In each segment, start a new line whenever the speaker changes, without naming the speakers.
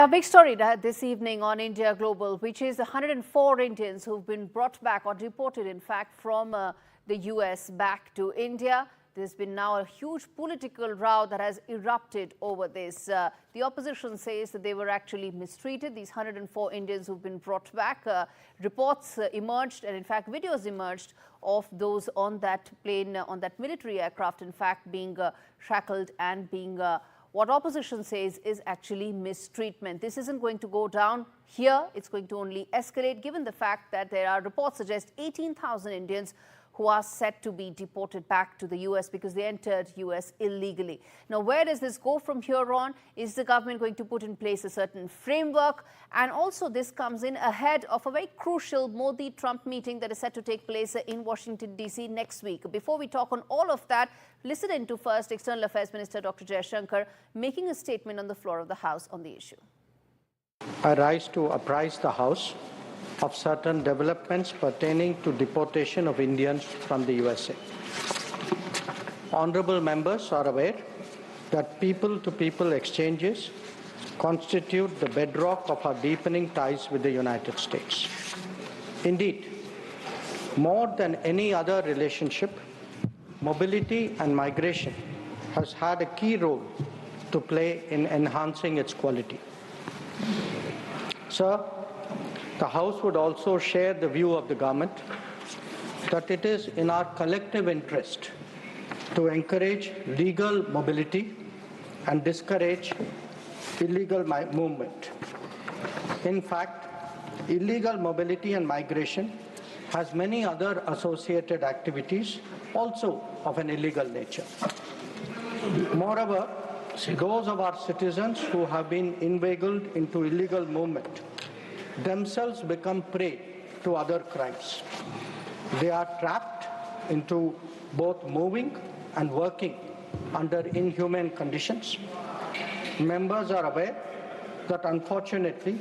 A big story this evening on India Global, which is 104 Indians who've been brought back or deported, in fact, from the US back to India. There's been now a huge political row that has erupted over this. The opposition says that they were actually mistreated, these 104 Indians who've been brought back. Reports emerged, and in fact videos emerged of those on that plane, on that military aircraft, in fact being shackled and being what opposition says is actually mistreatment. This isn't going to go down here. It's going to only escalate, given the fact that there are reports suggest 18,000 Indians who are set to be deported back to the US because they entered US illegally. Now, where does this go from here on? Is the government going to put in place a certain framework? And also this comes in ahead of a very crucial Modi-Trump meeting that is set to take place in Washington, D.C. next week. Before we talk on all of that, listen in to first External Affairs Minister Dr. Jaishankar making a statement on the floor of the House on the issue.
I rise to apprise the House of certain developments pertaining to deportation of Indians from the USA. Honorable members are aware that people-to-people exchanges constitute the bedrock of our deepening ties with the United States. Indeed, more than any other relationship, mobility and migration has had a key role to play in enhancing its quality. Sir, the House would also share the view of the government that it is in our collective interest to encourage legal mobility and discourage illegal movement. In fact, illegal mobility and migration has many other associated activities also of an illegal nature. Moreover, those of our citizens who have been inveigled into illegal movement themselves become prey to other crimes. They are trapped into both moving and working under inhumane conditions. Members are aware that unfortunately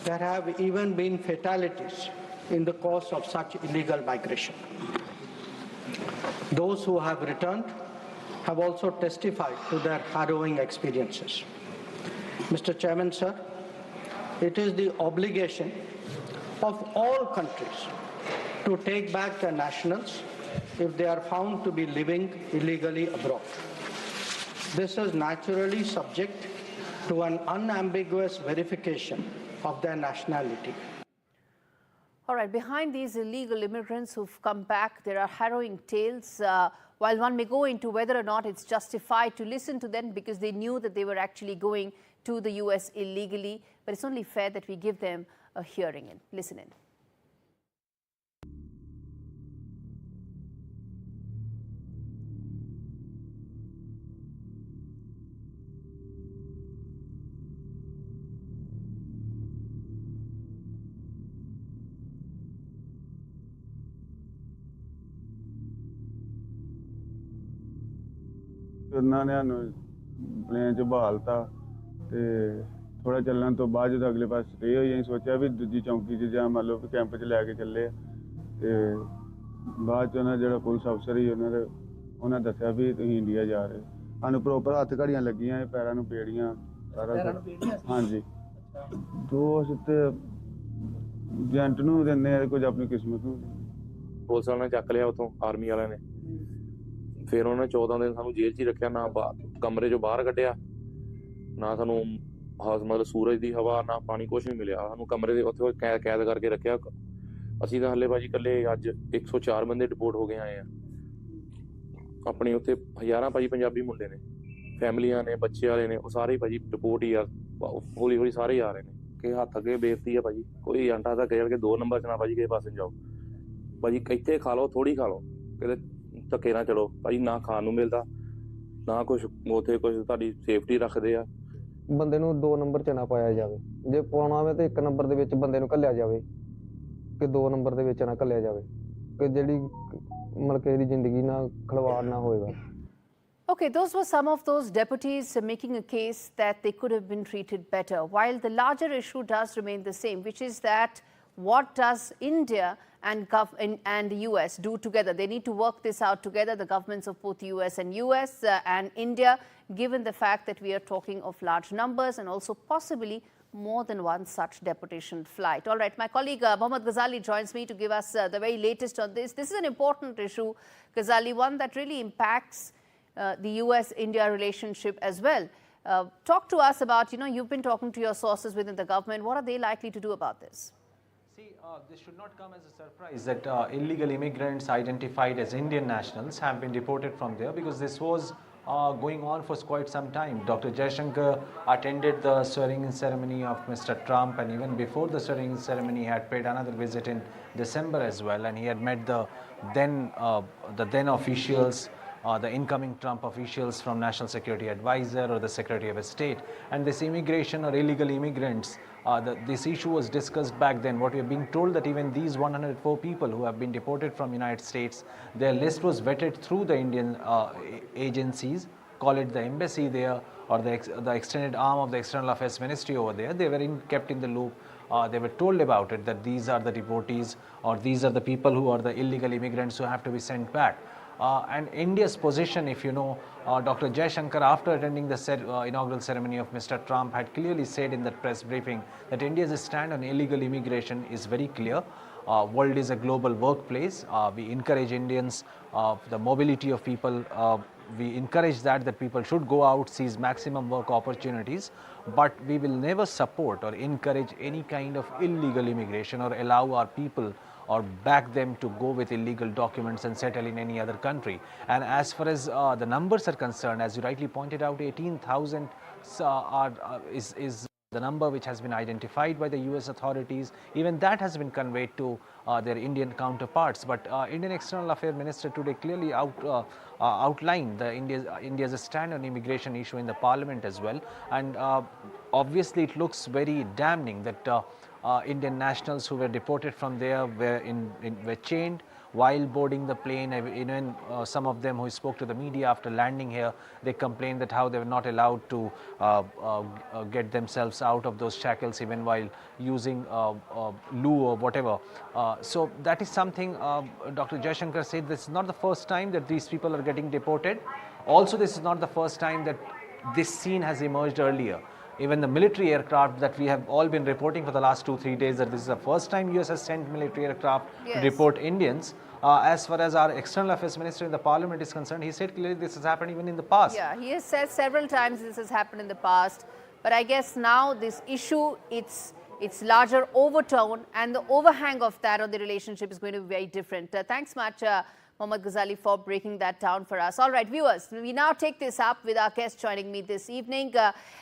there have even been fatalities in the course of such illegal migration. Those who have returned have also testified to their harrowing experiences. Mr. Chairman, sir, it is the obligation of all countries to take back their nationals if they are found to be living illegally abroad. This is naturally subject to an unambiguous verification of their nationality.
All right, behind these illegal immigrants who've come back, there are harrowing tales. While one may go into whether or not it's justified to listen to them because they knew that they were actually going to the US illegally, but it's only fair that we give them a hearing in. Listen in.
ਉਹਨਾਂ ਨੇ ਸਾਨੂੰ plain 'ਚ ਬਹਾਲਤਾ ਤੇ ਥੋੜਾ ਚੱਲਣ ਤੋਂ ਬਾਅਦ ਜਦੋਂ ਅਗਲੇ ਪਾਸੇ ਸਟੇ ਹੋਈ ਅਸੀਂ ਸੋਚਿਆ ਵੀ ਦੂਜੀ ਚੌਂਕੀ 'ਚ ਜਾਂ ਮੰਨ ਲਓ ਕਿ ਕੈਂਪ 'ਚ ਲੈ ਕੇ ਚੱਲੇ ਤੇ ਬਾਅਦ 'ਚ ਉਹਨਾਂ ਜਿਹੜਾ ਪੁਲਿਸ ਅਫਸਰ ਸੀ ਉਹਨਾਂ ਦੱਸਿਆ ਵੀ ਤੁਸੀਂ ਇੰਡੀਆ ਜਾ ਰਹੇ ਸਾਨੂੰ ਪ੍ਰੋਪਰ ਹੱਥ ਘੜੀਆਂ ਲੱਗੀਆਂ ਪੈਰਾਂ ਨੂੰ ਬੇੜੀਆਂ ਸਾਰਾ ਹਾਂਜੀ ਦੋਸਤ ਤੇ ਏਜੰਟ ਨੂੰ ਦਿੰਦੇ ਆ ਕੁਝ ਆਪਣੀ ਕਿਸਮਤ ਨੂੰ
ਪੁਲਿਸ ਵਾਲਿਆਂ ਨੇ ਚੱਕ ਲਿਆ ਉੱਥੋਂ ਆਰਮੀ ਵਾਲਿਆਂ ਨੇ ਫਿਰ ਉਹਨਾਂ ਨੇ 14 ਦਿਨ ਸਾਨੂੰ ਜੇਲ੍ਹ 'ਚ ਹੀ ਰੱਖਿਆ ਨਾ ਕਮਰੇ 'ਚੋਂ ਬਾਹਰ ਕੱਢਿਆ ਨਾ ਸਾਨੂੰ ਮਤਲਬ ਸੂਰਜ ਦੀ ਹਵਾ ਨਾ ਪਾਣੀ ਕੁਛ ਨਹੀਂ ਮਿਲਿਆ ਸਾਨੂੰ ਕਮਰੇ ਦੇ ਉੱਥੇ ਕੈਦ ਕਰਕੇ ਰੱਖਿਆ ਅਸੀਂ ਤਾਂ ਹਲੇ ਭਾਜੀ ਇਕੱਲੇ ਅੱਜ 104 ਬੰਦੇ ਡਿਪੋਰਟ ਹੋ ਕੇ ਆਏ ਆ ਆਪਣੇ ਉੱਥੇ ਹਜ਼ਾਰਾਂ ਭਾਜੀ ਪੰਜਾਬੀ ਮੁੰਡੇ ਨੇ ਫੈਮਲੀਆਂ ਨੇ ਬੱਚੇ ਵਾਲੇ ਨੇ ਉਹ ਸਾਰੇ ਭਾਜੀ ਡਿਪੋਰਟ ਹੀ ਆ ਹੌਲੀ ਹੌਲੀ ਸਾਰੇ ਆ ਰਹੇ ਨੇ ਕਿ ਹੱਥ ਅੱਗੇ ਬੇਇੱਜ਼ਤੀ ਆ ਭਾਜੀ ਕੋਈ ਏਜੰਟਾਂ ਦਾ ਕਹਿ ਕੇ 2 ਨੰਬਰ 'ਚ ਨਾ ਭਾਜੀ ਕਿਸੇ ਪਾਸੇ ਜਾਓ ਭਾਜੀ ਇੱਥੇ ਖਾ ਲਓ ਥੋੜ੍ਹੀ ਖਾ ਲਓ ਕਿਤੇ ਧੱਕੇ ਨਾ ਚਲੋ ਭਾਜੀ ਨਾ ਖਾਣ ਨੂੰ ਮਿਲਦਾ ਨਾ ਕੁਛ ਉੱਥੇ ਕੁਛ ਤੁਹਾਡੀ ਸੇਫਟੀ ਰੱਖਦੇ ਆ
ਬੰਦੇ ਨੂੰ 2 ਨੰਬਰ 'ਚ ਨਾ ਪਾਇਆ ਜਾਵੇ ਜੇ ਪਾਉਣਾ ਹੋਵੇ ਤਾਂ 1 ਨੰਬਰ ਦੇ ਵਿੱਚ ਬੰਦੇ ਨੂੰ ਘੱਲਿਆ ਜਾਵੇ ਕਿ 2 ਨੰਬਰ ਦੇ ਵਿੱਚ ਨਾ ਘੱਲਿਆ ਜਾਵੇ ਕਿ ਜਿਹੜੀ ਮਤਲਬ ਕਿ ਇਹਦੀ ਜ਼ਿੰਦਗੀ ਨਾਲ ਖਿਲਵਾੜ ਨਾ ਹੋਏਗਾ
Okay, those were some of those deportees making a case that they could have been treated better, while the larger issue does remain the same, which is that what does India and the US do together? They need to work this out together, the governments of both US and India, given the fact that we are talking of large numbers and also possibly more than one such deportation flight. All right, my colleague Mohammed Ghazali joins me to give us the very latest on this. This is an important issue, Ghazali, one that really impacts the US-India relationship as well. Talk to us about, you've been talking to your sources within the government. What are they likely to do about this?
See, this should not come as a surprise that illegal immigrants identified as Indian nationals have been deported from there, because this was going on for quite some time. Dr. Jaishankar attended the swearing-in ceremony of Mr. Trump, and even before the swearing-in ceremony, he had paid another visit in December as well, and he had met the then officials, the incoming Trump officials from National Security Advisor or the Secretary of State. And this immigration or illegal immigrants, this issue was discussed back then. What we are being told that even these 104 people who have been deported from United States, their list was vetted through the Indian agencies, call it the embassy there or the extended arm of the External Affairs Ministry over there. They were kept in the loop. They were told about it, that these are the deportees or these are the people who are the illegal immigrants who have to be sent back. And India's position, if you know, Dr. Jaishankar, after attending the inaugural ceremony of Mr. Trump, had clearly said in that press briefing that India's stand on illegal immigration is very clear. World is a global workplace. We encourage Indians, the mobility of people. We encourage that people should go out, seize maximum work opportunities, but we will never support or encourage any kind of illegal immigration or allow our people or back them to go with illegal documents and settle in any other country. And as far as the numbers are concerned, as you rightly pointed out, 18,000 is the number which has been identified by the US authorities. Even that has been conveyed to their Indian counterparts. But Indian External Affairs Minister today clearly outlined India's stand on immigration issue in the Parliament as well. And obviously it looks very damning that Indian nationals who were deported from there were chained while boarding the plane. Even some of them who spoke to the media after landing here, they complained that how they were not allowed to get themselves out of those shackles even while using loo or whatever. So that is something Dr. Jaishankar said this is not the first time that these people are getting deported. Also, this is not the first time that this scene has emerged earlier. Even the military aircraft that we have all been reporting for the last 2-3 days, that this is the first time US has sent military aircraft to deport Indians. As far as our External Affairs Minister in the Parliament is concerned, he said clearly this has happened even in the past.
Yeah, he has said several times this has happened in the past. But I guess now this issue, its larger overtone and the overhang of that on the relationship is going to be very different. Thanks much, Mohammed Ghazali, for breaking that down for us. All right, viewers, we now take this up with our guest joining me this evening.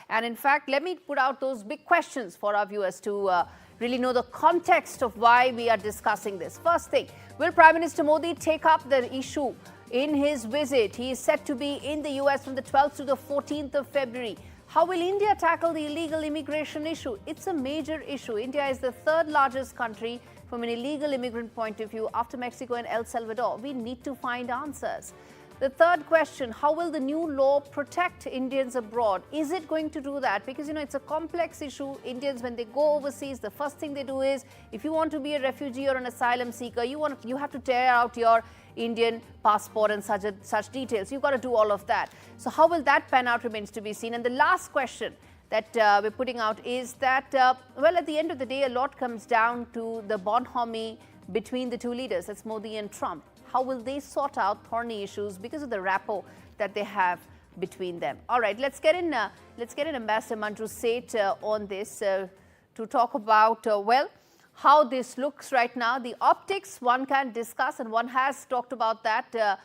And in fact, let me put out those big questions for our viewers to really know the context of why we are discussing this. First thing, will Prime Minister Modi take up the issue in his visit? He is set to be in the US from the 12th to the 14th of February. How will India tackle the illegal immigration issue? It's a major issue. India is the third largest country from an illegal immigrant point of view after Mexico and El Salvador. We need to find answers. The third question, how will the new law protect Indians abroad? Is it going to do that? Because, it's a complex issue. Indians, when they go overseas, the first thing they do is, if you want to be a refugee or an asylum seeker, you have to tear out your Indian passport and such details. You've got to do all of that. So how will that pan out remains to be seen. And the last question that we're putting out is that, well, at the end of the day, a lot comes down to the bonhomie between the two leaders, that's Modi and Trump. How will they sort out thorny issues because of the rapport that they have between them? All right, let's get in Ambassador Manju Seth on this to talk about, well, how this looks right now. The optics one can discuss, and one has talked about that.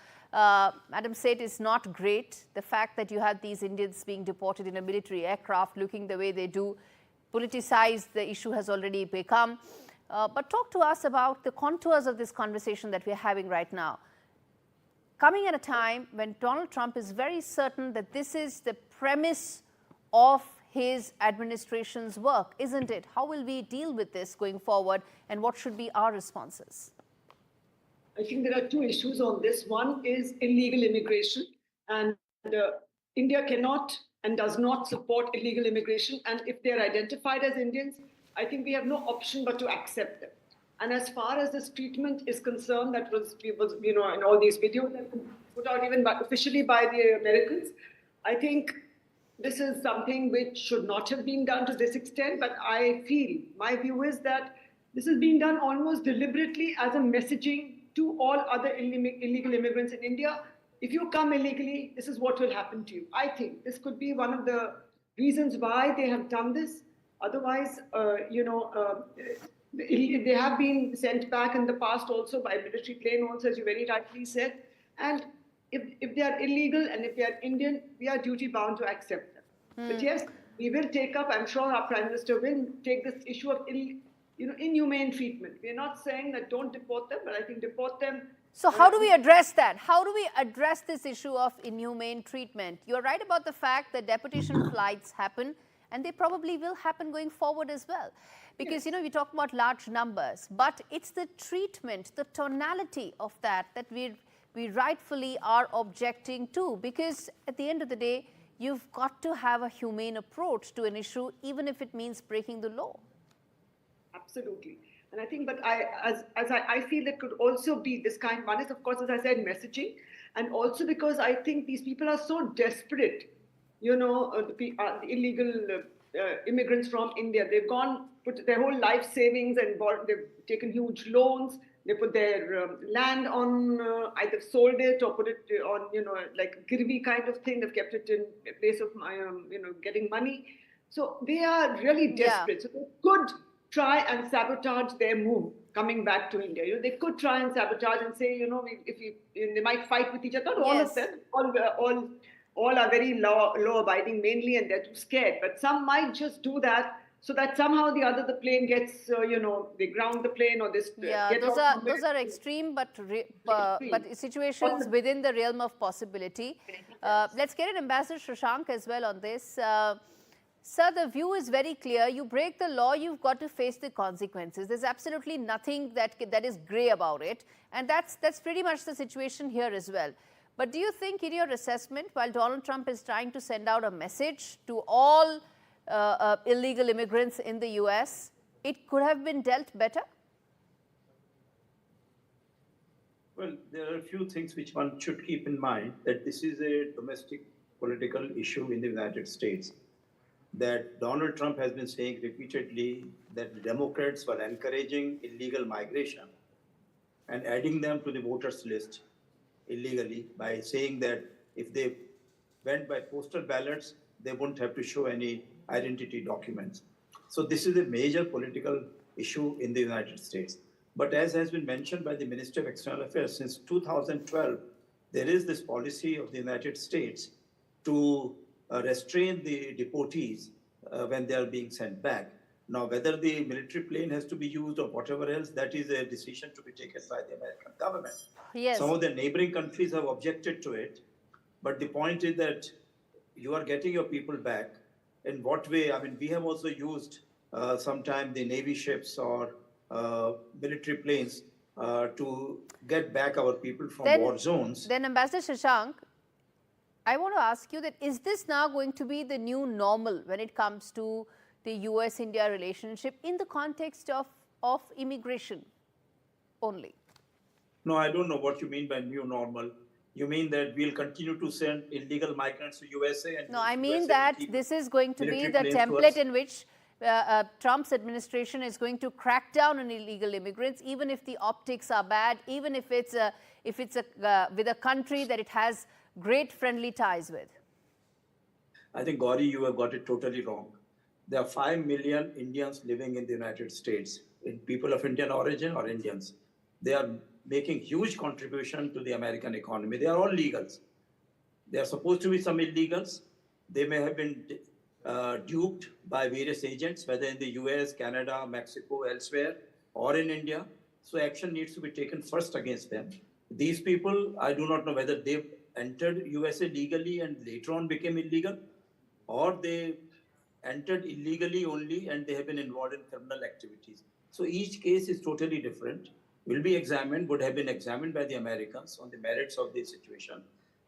Madam Seth, is not great. The fact that you had these Indians being deported in a military aircraft looking the way they do, politicized the issue has already become. But talk to us about the contours of this conversation that we're having right now. Coming at a time when Donald Trump is very certain that this is the premise of his administration's work, isn't it? How will we deal with this going forward, and what should be our responses?
I think there are two issues on this. One is illegal immigration, and India cannot and does not support illegal immigration. And if they are identified as Indians, I think we have no option but to accept them. And as far as this treatment is concerned, that was in all these videos that were put out even officially by the Americans, I think this is something which should not have been done to this extent, but I feel, my view is that this is being done almost deliberately as a messaging to all other illegal immigrants in India. If you come illegally, this is what will happen to you. I think this could be one of the reasons why they have done this. Otherwise, they have been sent back in the past also by military plane also, as you very rightly said. And if they are illegal and if they are Indian, we are duty bound to accept them. But yes, we will take up, I'm sure our Prime Minister will take this issue of inhumane treatment. We're not saying that don't deport them, but I think deport them.
So how do we address that? How do we address this issue of inhumane treatment? You're right about the fact that deportation flights happen, and they probably will happen going forward as well. Because, we talk about large numbers, but it's the treatment, the tonality of that we rightfully are objecting to. Because at the end of the day, you've got to have a humane approach to an issue, even if it means breaking the law.
Absolutely. And I think, but I feel it could also be this kind. One is, of course, as I said, messaging. And also because I think these people are so desperate, the illegal immigrants from India. They've put their whole life savings and they've taken huge loans. They put their land on, either sold it or put it on, like a girvi kind of thing. They've kept it in a place of, getting money. So they are really desperate. Yeah. So they could try and sabotage their move coming back to India. They could try and sabotage and say, they might fight with each other. Not all of them. All are very law-abiding mainly, and they're too scared. But some might just do that so that somehow the other the plane gets, they ground the plane or this.
Yeah, those are extreme, but situations within the realm of possibility. Let's get an Ambassador Shashank as well on this. Sir, the view is very clear. You break the law, you've got to face the consequences. There's absolutely nothing that is grey about it. And that's pretty much the situation here as well. But do you think in your assessment, while Donald Trump is trying to send out a message to all illegal immigrants in the US, it could have been dealt better?
Well, there are a few things which one should keep in mind, that this is a domestic political issue in the United States. That Donald Trump has been saying repeatedly that the Democrats were encouraging illegal migration and adding them to the voters list illegally by saying that if they went by postal ballots, they wouldn't have to show any identity documents. So this is a major political issue in the United States. But as has been mentioned by the Minister of External Affairs, since 2012, there is this policy of the United States to restrain the deportees when they are being sent back. Now, whether the military plane has to be used or whatever else, that is a decision to be taken by the American government.
Yes.
Some of the neighboring countries have objected to it, but the point is that you are getting your people back. In what way? I mean, we have also used sometimes the Navy ships or military planes to get back our people from war zones.
Then, Ambassador Shashank, I want to ask you that is this now going to be the new normal when it comes to the US-India relationship in the context of immigration only?
No, I don't know what you mean by new normal. You mean that we'll continue to send illegal migrants to USA? And
no, I mean that this is going to be the template in which Trump's administration is going to crack down on illegal immigrants, even if the optics are bad, even if it's with a country that it has great friendly ties with.
I think, Gauri, you have got it totally wrong. There are 5 million Indians living in the United States, people of Indian origin or Indians. They are making huge contribution to the American economy. They are all legals. There are supposed to be some illegals. They may have been duped by various agents, whether in the US, Canada, Mexico, elsewhere, or in India. So action needs to be taken first against them. These people, I do not know whether they entered USA legally and later on became illegal, or they entered illegally only and they have been involved in criminal activities. So each case is totally different, will be examined, would have been examined by the Americans on the merits of the situation.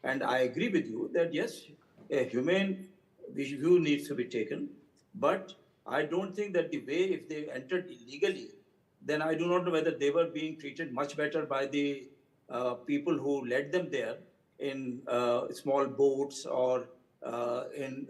And I agree with you that yes, a humane view needs to be taken, but I don't think that the way, if they entered illegally, then I do not know whether they were being treated much better by the people who led them there in small boats or in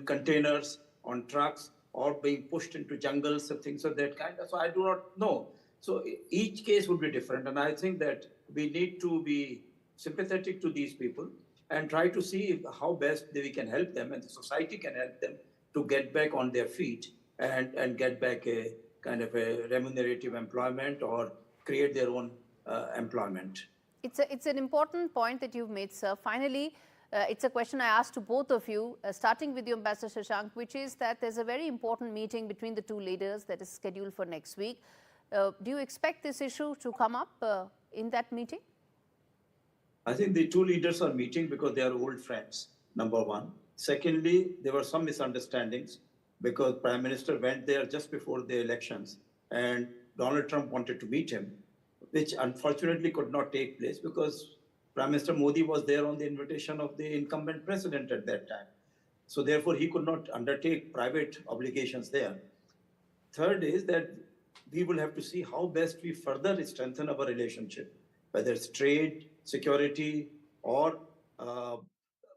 containers, on trucks, or being pushed into jungles and things of that kind. So I do not know. So each case would be different, and I think that we need to be sympathetic to these people and try to see how best we can help them and the society can help them to get back on their feet and get back a kind of a remunerative employment or create their own employment.
It's an important point that you've made, sir. Finally, it's a question I asked to both of you, starting with you, Ambassador Shashank, which is that there's a very important meeting between the two leaders that is scheduled for next week. Do you expect this issue to come up in that meeting?
I think the two leaders are meeting because they are old friends, number one. Secondly, there were some misunderstandings because Prime Minister went there just before the elections and Donald Trump wanted to meet him, which unfortunately could not take place because Prime Minister Modi was there on the invitation of the incumbent president at that time. So therefore, he could not undertake private obligations there. Third is that we will have to see how best we further strengthen our relationship, whether it's trade, security, or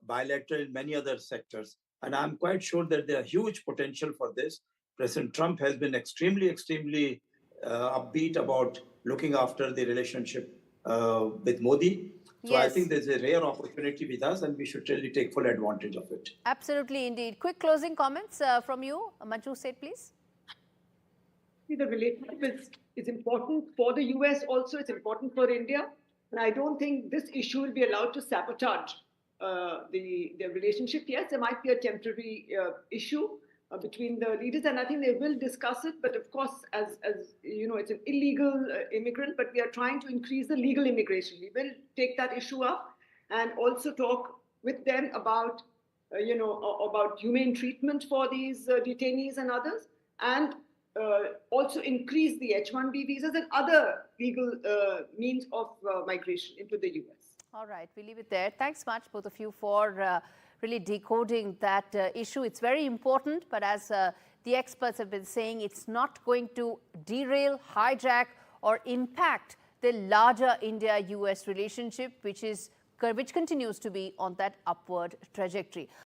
bilateral in many other sectors. And I'm quite sure that there are huge potential for this. President Trump has been extremely upbeat about looking after the relationship with Modi. So
Yes.
I think there's a rare opportunity with us and we should really take full advantage of it.
Absolutely, indeed. Quick closing comments from you. Manju, say please.
See, the relationship is important for the US also, it's important for India. And I don't think this issue will be allowed to sabotage the relationship. Yes, there might be a temporary issue between the leaders, and I think they will discuss it. But of course, as you know, it's an illegal immigrant, but we are trying to increase the legal immigration. We will take that issue up and also talk with them about, about humane treatment for these detainees and others, and also increase the H-1B visas and other legal means of migration into the US.
All right, we leave it there. Thanks much, both of you, for really decoding that issue. It's very important, but as the experts have been saying, it's not going to derail, hijack, or impact the larger India-US relationship, which continues to be on that upward trajectory.